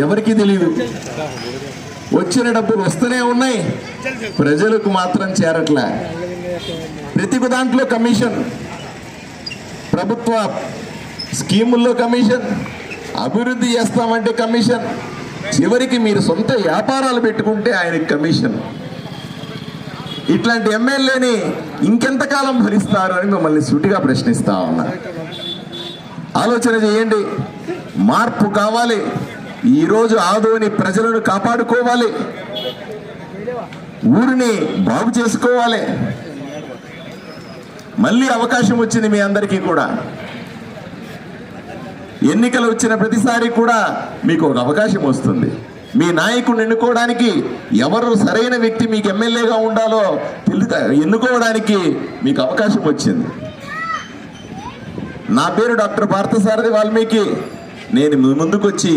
ఎవరికి తెలియదు. వచ్చిన డబ్బులు వస్తూనే ఉన్నాయి, ప్రజలకు మాత్రం చేరట్లే. ప్రతి దాంట్లో కమిషన్, ప్రభుత్వ స్కీముల్లో కమిషన్, అభివృద్ధి చేస్తామంటే కమిషన్, చివరికి మీరు సొంత వ్యాపారాలు పెట్టుకుంటే ఆయనకి కమిషన్. ఇట్లాంటి ఎమ్మెల్యేని ఇంకెంతకాలం భరిస్తారు అని మిమ్మల్ని సూటిగా ప్రశ్నిస్తా ఉన్నా. ఆలోచన చేయండి. మార్పు కావాలి. ఈరోజు ఆదోని ప్రజలను కాపాడుకోవాలి, ఊరిని బాగు చేసుకోవాలి. మళ్ళీ అవకాశం వచ్చింది మీ అందరికీ కూడా. ఎన్నికలు వచ్చిన ప్రతిసారి కూడా మీకు ఒక అవకాశం వస్తుంది. మీ నాయకుడిని ఎన్నుకోవడానికి ఎవరు సరైన వ్యక్తి మీకు ఎమ్మెల్యేగా ఉండాలో ఎన్నుకోవడానికి మీకు అవకాశం వచ్చింది. నా పేరు డాక్టర్ పార్థసారథి వాల్మీకి. నేను ముందుకొచ్చి